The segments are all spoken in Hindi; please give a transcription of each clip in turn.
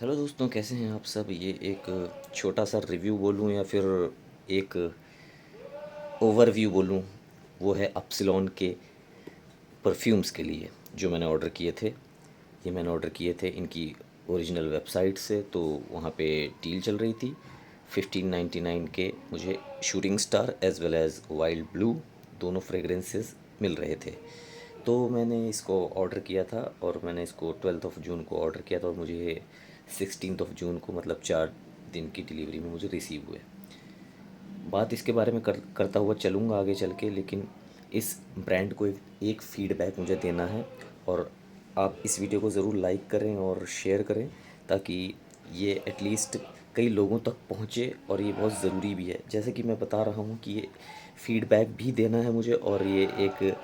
हेलो दोस्तों, कैसे हैं आप सब। ये एक छोटा सा रिव्यू बोलूं या फिर एक ओवरव्यू बोलूं, वो है अपसिलॉन के परफ्यूम्स के लिए जो मैंने ऑर्डर किए थे। ये मैंने ऑर्डर किए थे इनकी ओरिजिनल वेबसाइट से, तो वहाँ पे डील चल रही थी। 1599 के मुझे shooting star as well as wild blue दोनों फ्रेगरेंसेस मिल रहे थे। तो मैंने इसको ऑर्डर किया था और मैंने इसको 12 जून को ऑर्डर किया था और मुझे 16 जून को, मतलब 4 दिन की डिलीवरी में मुझे रिसीव हुए। बात इसके बारे में करता हुआ चलूँगा आगे चल के, लेकिन इस ब्रांड को एक फ़ीडबैक मुझे देना है। और आप इस वीडियो को ज़रूर लाइक करें और शेयर करें, ताकि ये एटलीस्ट कई लोगों तक पहुँचे, और ये बहुत ज़रूरी भी है। जैसे कि मैं बता रहा हूँ कि ये फ़ीडबैक भी देना है मुझे, और ये एक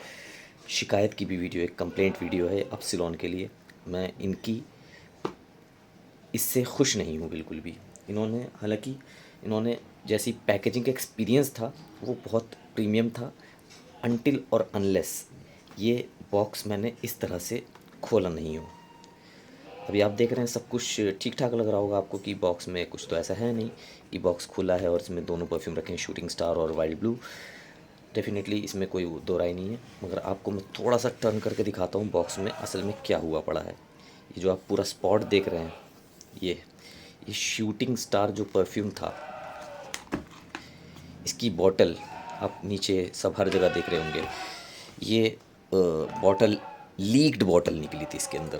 शिकायत की भी वीडियो, एक कंप्लेंट वीडियो है अपसिलॉन के लिए। मैं इनकी इससे खुश नहीं हूँ बिल्कुल भी। इन्होंने जैसी पैकेजिंग का एक्सपीरियंस था वो बहुत प्रीमियम था, अनटिल और अनलेस ये बॉक्स मैंने इस तरह से खोला नहीं हो। अभी आप देख रहे हैं सब कुछ ठीक ठाक लग रहा होगा आपको कि बॉक्स में कुछ तो ऐसा है नहीं कि बॉक्स खुला है और इसमें दोनों परफ्यूम रखे हैं, शूटिंग स्टार और वाइल्ड ब्लू। डेफिनेटली इसमें कोई दो राय नहीं है, मगर आपको मैं थोड़ा सा टर्न करके दिखाता हूँ बॉक्स में असल में क्या हुआ पड़ा है। ये जो आप पूरा स्पॉट देख रहे हैं, ये ये शूटिंग स्टार जो परफ्यूम था, इसकी बॉटल आप नीचे सब हर जगह देख रहे होंगे। ये बॉटल लीक्ड बॉटल निकली थी इसके अंदर।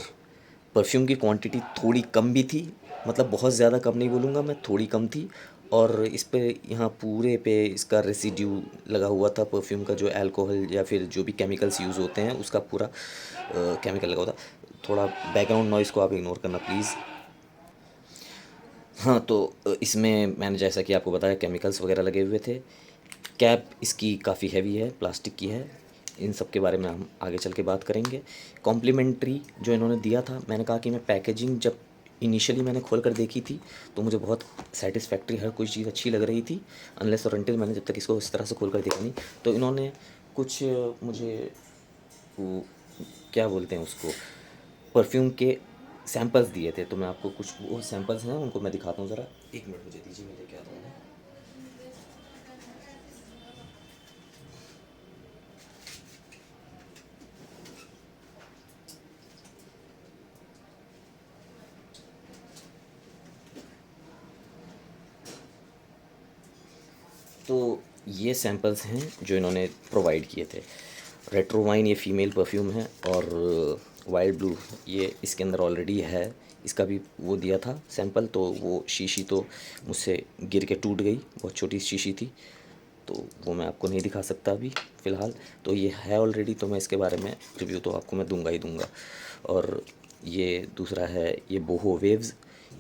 परफ्यूम की क्वांटिटी थोड़ी कम भी थी, मतलब बहुत ज़्यादा कम नहीं बोलूँगा मैं, थोड़ी कम थी। और इस पे यहाँ पूरे पे इसका रेसिड्यू लगा हुआ था परफ्यूम का, जो अल्कोहल या फिर जो भी केमिकल्स यूज़ होते हैं उसका पूरा केमिकल लगा हुआ था। थोड़ा बैकग्राउंड नॉइज़ को आप इग्नोर करना प्लीज़। हाँ, तो इसमें मैंने जैसा कि आपको बताया केमिकल्स वगैरह लगे हुए थे। कैप इसकी काफ़ी हैवी है, प्लास्टिक की है। इन सब के बारे में हम आगे चल के बात करेंगे। कॉम्प्लीमेंट्री जो इन्होंने दिया था, मैंने कहा कि मैं पैकेजिंग जब इनिशियली मैंने खोल कर देखी थी तो मुझे बहुत सेटिस्फैक्ट्री हर कोई चीज़ अच्छी लग रही थी, अनलेस और अनटिल मैंने जब तक इसको इस तरह से खोल कर देखा नहीं। तो इन्होंने कुछ मुझे वो क्या बोलते हैं उसको, परफ्यूम के सैंपल्स दिए थे। तो मैं आपको कुछ वो सैंपल्स हैं उनको मैं दिखाता हूँ ज़रा। एक मिनट मुझे दीजिए, मैं लेके आता हूँ उन्हें। तो ये सैंपल्स हैं जो इन्होंने प्रोवाइड किए थे। रेट्रो वाइन ये फ़ीमेल परफ्यूम है, और वाइल्ड ब्लू ये इसके अंदर ऑलरेडी है। इसका भी वो दिया था सैंपल, तो वो शीशी तो मुझसे गिर के टूट गई, बहुत छोटी शीशी थी, तो वो मैं आपको नहीं दिखा सकता अभी फ़िलहाल। तो ये है ऑलरेडी, तो मैं इसके बारे में रिव्यू तो आपको मैं दूंगा ही दूंगा। और ये दूसरा है, ये बोहो वेव्स,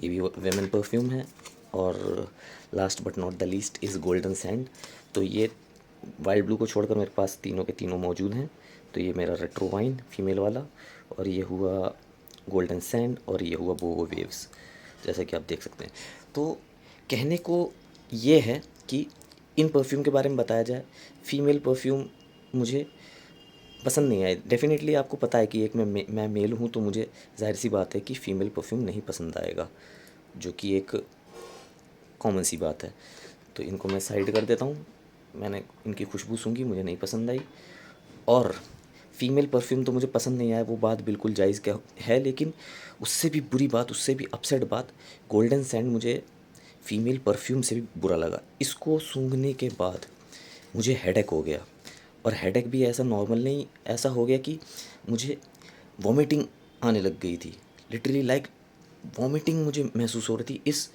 ये भी वेमेन परफ्यूम है। और last but not the least is golden sand. तो ये वाइल्ड ब्लू को छोड़कर मेरे पास तीनों के तीनों मौजूद हैं। तो ये मेरा रेट्रो वाइन फीमेल वाला, और ये हुआ गोल्डन सैंड, और ये हुआ बोहो वेव्स, जैसे कि आप देख सकते हैं। तो कहने को ये है कि इन परफ्यूम के बारे में बताया जाए, फ़ीमेल परफ्यूम मुझे पसंद नहीं आए। डेफ़िनेटली आपको पता है कि एक मैं मेल हूँ, तो मुझे ज़ाहिर सी बात है कि फ़ीमेल परफ्यूम नहीं पसंद आएगा, जो कि एक कॉमन सी बात है। तो इनको मैं साइड कर देता हूँ। मैंने इनकी खुशबू सूंघी, मुझे नहीं पसंद आई। और फ़ीमेल परफ्यूम तो मुझे पसंद नहीं आया, वो बात बिल्कुल जायज़ क्या है, लेकिन उससे भी बुरी बात, उससे भी अपसेट बात, गोल्डन सैंड मुझे फ़ीमेल परफ्यूम से भी बुरा लगा। इसको सूंघने के बाद मुझे हेडेक हो गया, और हेडेक भी ऐसा नॉर्मल नहीं, ऐसा हो गया कि मुझे वॉमिटिंग आने लग गई थी। लिटरली लाइक वॉमिटिंग मुझे महसूस हो रही थी इस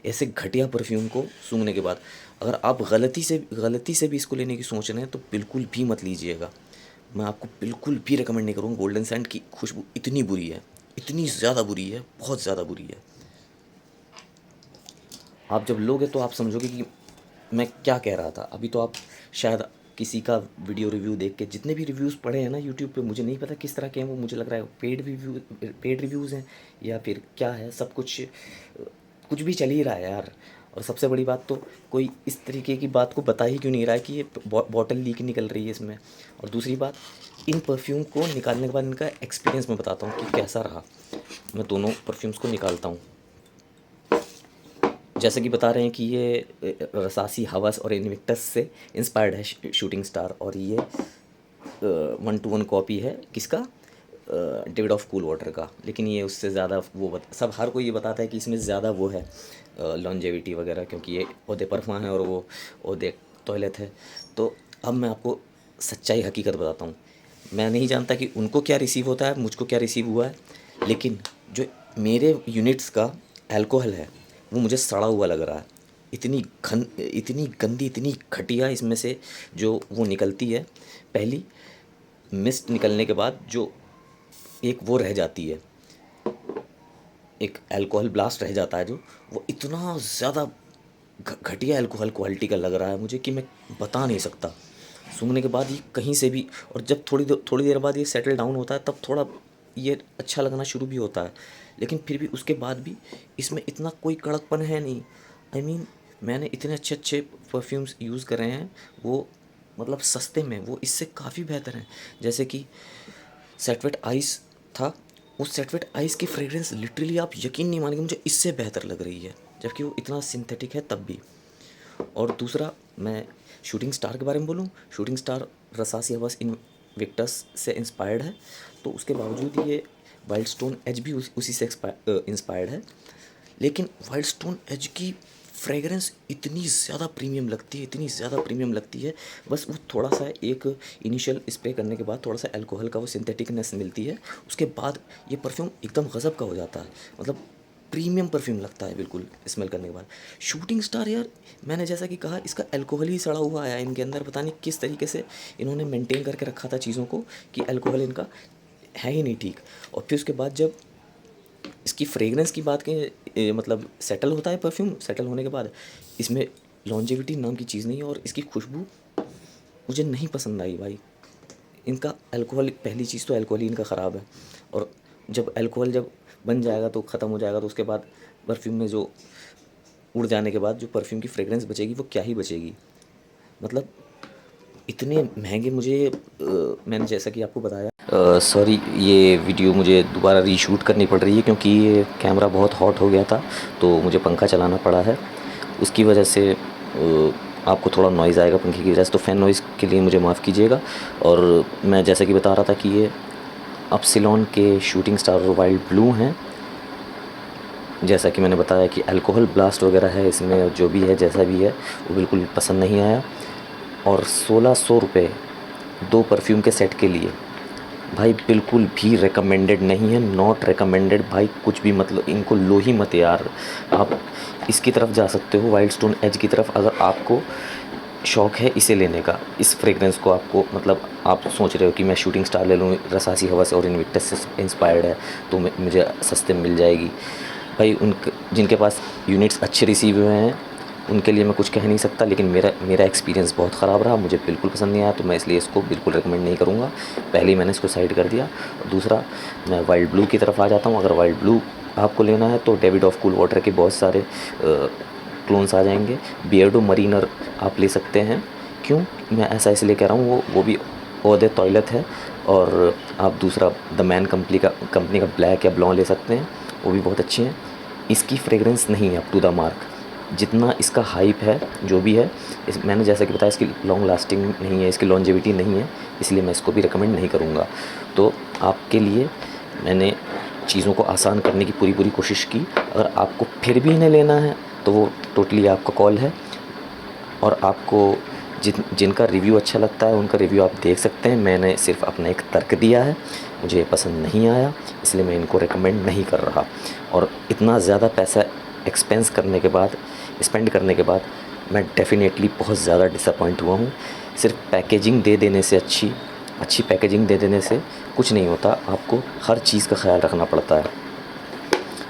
ऐसे घटिया परफ्यूम को सूंघने के बाद। अगर आप गलती से भी इसको लेने की सोच रहे हैं तो बिल्कुल भी मत लीजिएगा। मैं आपको बिल्कुल भी रिकमेंड नहीं करूँगा। गोल्डन सैंड की खुशबू इतनी बुरी है, इतनी ज़्यादा बुरी है, बहुत ज़्यादा बुरी है। आप जब लोगे तो आप समझोगे कि मैं क्या कह रहा था। अभी तो आप शायद किसी का वीडियो रिव्यू देख के, जितने भी रिव्यूज़ पढ़े हैं ना यूट्यूब पे, मुझे नहीं पता किस तरह के हैं वो, मुझे लग रहा है पेड रिव्यूज़ हैं या फिर क्या है। सब कुछ कुछ भी चल ही रहा है यार। और सबसे बड़ी बात तो कोई इस तरीके की बात को बता ही क्यों नहीं रहा है कि ये बॉटल लीक निकल रही है इसमें। और दूसरी बात, इन परफ्यूम को निकालने के बाद इनका एक्सपीरियंस मैं बताता हूँ कि कैसा रहा। मैं दोनों परफ्यूम्स को निकालता हूँ। जैसे कि बता रहे हैं कि ये रसासी हवस और इन्विक्टस से इंस्पायर्ड है शूटिंग स्टार, और ये 1-to-1 कॉपी है किसका, डेविड ऑफ कूल वाटर का। लेकिन ये उससे ज़्यादा सब हर कोई ये बताता है कि इसमें ज़्यादा वो है लॉन्जेविटी वगैरह, क्योंकि ये ओदे परफा है और वो ओदे टॉयलेट है। तो अब मैं आपको सच्चाई हकीकत बताता हूँ। मैं नहीं जानता कि उनको क्या रिसीव होता है, मुझको क्या रिसीव हुआ है, लेकिन जो मेरे यूनिट्स का अल्कोहल है वो मुझे सड़ा हुआ लग रहा है। इतनी गंदी, इतनी घटिया इसमें से जो वो निकलती है, पहली मिस्ट निकलने के बाद जो एक वो रह जाती है, एक अल्कोहल ब्लास्ट रह जाता है जो, वो इतना ज़्यादा घटिया अल्कोहल क्वालिटी का लग रहा है मुझे कि मैं बता नहीं सकता। सूंघने के बाद ये कहीं से भी, और जब थोड़ी देर बाद ये सेटल डाउन होता है तब थोड़ा ये अच्छा लगना शुरू भी होता है, लेकिन फिर भी उसके बाद भी इसमें इतना कोई कड़कपन है नहीं। आई मीन मैंने इतने अच्छे अच्छे परफ्यूम्स यूज़ करे हैं, वो मतलब सस्ते में वो इससे काफ़ी बेहतर हैं। जैसे कि सेटवेट आइस था, उस सेटवेट आइस की फ्रेग्रेंस लिटरली आप यकीन नहीं मानेंगे मुझे इससे बेहतर लग रही है, जबकि वो इतना सिंथेटिक है तब भी। और दूसरा, मैं शूटिंग स्टार के बारे में बोलूँ, शूटिंग स्टार रसासी हवस इनविक्टस से इंस्पायर्ड है, तो उसके बावजूद ये वाइल्ड स्टोन एज भी उसी से इंस्पायर्ड है। लेकिन वाइल्ड स्टोन एज की फ्रेगरेंस इतनी ज़्यादा प्रीमियम लगती है, इतनी ज़्यादा प्रीमियम लगती है। बस वो थोड़ा सा एक इनिशियल स्प्रे करने के बाद थोड़ा सा अल्कोहल का वो सिंथेटिकनेस मिलती है, उसके बाद ये परफ्यूम एकदम गज़ब का हो जाता है। मतलब प्रीमियम परफ्यूम लगता है बिल्कुल स्मेल करने के बाद। शूटिंग स्टार यार, मैंने जैसा कि कहा, इसका अल्कोहल ही सड़ा हुआ आया इनके अंदर। पता नहीं किस तरीके से इन्होंने मेंटेन करके रखा था चीज़ों को कि अल्कोहल इनका है ही नहीं ठीक। और फिर उसके बाद जब इसकी फ्रेगरेंस की बात करें, मतलब सेटल होता है परफ्यूम, सेटल होने के बाद इसमें लॉन्जेविटी नाम की चीज़ नहीं है, और इसकी खुशबू मुझे नहीं पसंद आई भाई। इनका अल्कोहल, पहली चीज़ तो अल्कोहल ही इनका ख़राब है, और जब अल्कोहल जब बन जाएगा तो ख़त्म हो जाएगा, तो उसके बाद परफ्यूम में जो उड़ जाने के बाद जो परफ्यूम की फ्रेगरेंस बचेगी वो क्या ही बचेगी। मतलब इतने महंगे मुझे मैंने जैसा कि आपको बताया, सॉरी ये वीडियो मुझे दोबारा रीशूट करनी पड़ रही है क्योंकि ये कैमरा बहुत हॉट हो गया था, तो मुझे पंखा चलाना पड़ा है। उसकी वजह से आपको थोड़ा नॉइज़ आएगा पंखे की वजह से, तो फ़ैन नॉइज़ के लिए मुझे माफ़ कीजिएगा। और मैं जैसा कि बता रहा था कि ये अपसिलॉन के शूटिंग स्टार वाइल्ड ब्लू हैं। जैसा कि मैंने बताया कि अल्कोहल ब्लास्ट वगैरह है इसमें, जो भी है जैसा भी है वो बिल्कुल पसंद नहीं आया। और 1600 रुपये 2 परफ्यूम के सेट के लिए भाई बिल्कुल भी रिकमेंडेड नहीं है, नॉट रिकमेंडेड भाई। कुछ भी मतलब इनको लो ही मत यार। आप इसकी तरफ जा सकते हो, वाइल्ड स्टोन एज की तरफ, अगर आपको शौक़ है इसे लेने का, इस फ्रेगरेंस को आपको, मतलब आप सोच रहे हो कि मैं शूटिंग स्टार ले लूँ, रसासी हवस और इन्विक्टस से इंस्पायर्ड है तो मुझे सस्ते में मिल जाएगी। भाई जिनके पास यूनिट्स अच्छे रिसीव हुए हैं उनके लिए मैं कुछ कह नहीं सकता, लेकिन मेरा एक्सपीरियंस बहुत ख़राब रहा, मुझे बिल्कुल पसंद नहीं आया, तो मैं इसलिए इसको बिल्कुल रिकमेंड नहीं करूँगा। पहले ही मैंने इसको साइड कर दिया। और दूसरा, मैं वाइल्ड ब्लू की तरफ आ जाता हूँ। अगर वाइल्ड ब्लू आपको लेना है तो डेविड ऑफ कूल वाटर के बहुत सारे क्लोन्स आ जाएंगे। बियर्डो मरीनर आप ले सकते हैं। क्यों मैं ऐसा इसलिए कह रहा हूँ, वो भी ओदे टॉयलेट है। और आप दूसरा द मैन कंपनी का ब्लैक या ब्लॉन्ड ले सकते हैं, वो भी बहुत अच्छे हैं। इसकी फ्रेगरेंस नहीं है अप टू द मार्क, जितना इसका हाइप है जो भी है। मैंने जैसा कि बताया इसकी लॉन्ग लास्टिंग नहीं है, इसकी लॉन्जेविटी नहीं है, इसलिए मैं इसको भी रिकमेंड नहीं करूँगा। तो आपके लिए मैंने चीज़ों को आसान करने की पूरी कोशिश की। अगर आपको फिर भी इन्हें लेना है तो वो टोटली आपका कॉल है, और आपको जिनका रिव्यू अच्छा लगता है उनका रिव्यू आप देख सकते हैं। मैंने सिर्फ अपना एक तर्क दिया है, मुझे पसंद नहीं आया इसलिए मैं इनको रिकमेंड नहीं कर रहा। और इतना ज़्यादा पैसा स्पेंड करने के बाद मैं डेफ़िनेटली बहुत ज़्यादा डिसअपॉइंट हुआ हूँ। सिर्फ पैकेजिंग दे देने से, अच्छी पैकेजिंग दे देने से कुछ नहीं होता, आपको हर चीज़ का ख्याल रखना पड़ता है।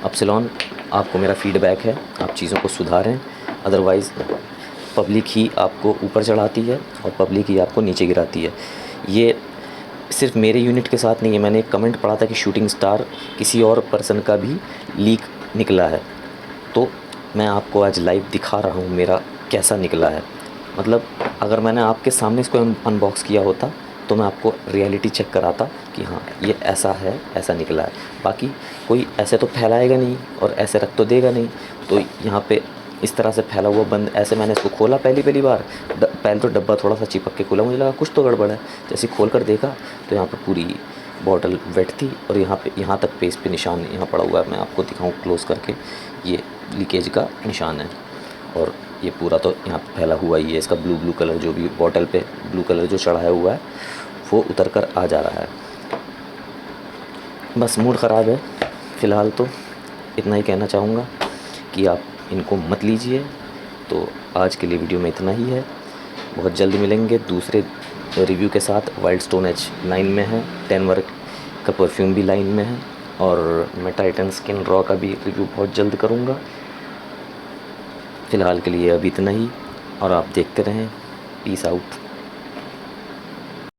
अपसिलॉन, आपको मेरा फ़ीडबैक है, आप चीज़ों को सुधारें, अदरवाइज़ पब्लिक ही आपको ऊपर चढ़ाती है और पब्लिक ही आपको नीचे गिराती है। ये सिर्फ मेरे यूनिट के साथ नहीं है। मैंने एक कमेंट पढ़ा था कि शूटिंग स्टार किसी और पर्सन का भी लीक निकला है, तो मैं आपको आज लाइव दिखा रहा हूँ मेरा कैसा निकला है। मतलब अगर मैंने आपके सामने इसको अनबॉक्स किया होता तो मैं आपको रियलिटी चेक कराता कि हाँ ये ऐसा है, ऐसा निकला है। बाकी कोई ऐसे तो फैलाएगा नहीं और ऐसे रख तो देगा नहीं। तो यहाँ पे इस तरह से फैला हुआ बंद। ऐसे मैंने इसको खोला पहली बार, पहले तो डब्बा थोड़ा सा चिपक के खुला, मुझे लगा कुछ तो गड़बड़ है। जैसे खोल कर देखा तो यहाँ पर पूरी बॉटल वेट थी और यहाँ तक पेज पे निशान यहाँ पड़ा हुआ है। मैं आपको दिखाऊँ क्लोज़ करके, ये लीकेज का निशान है और ये पूरा तो यहाँ पे फैला हुआ ही है। इसका ब्लू कलर, जो भी बॉटल पे ब्लू कलर जो चढ़ाया हुआ है वो उतर कर आ जा रहा है। बस मूड ख़राब है फ़िलहाल, तो इतना ही कहना चाहूँगा कि आप इनको मत लीजिए। तो आज के लिए वीडियो में इतना ही है। बहुत जल्द मिलेंगे दूसरे रिव्यू के साथ। वाइल्ड स्टोन एज लाइन में है, 10 वर्क का परफ्यूम भी लाइन में है और मैं टाइटन स्किन रॉ का भी रिव्यू बहुत जल्द करूँगा। फ़िलहाल के लिए अभी इतना ही और आप देखते रहें। Peace out.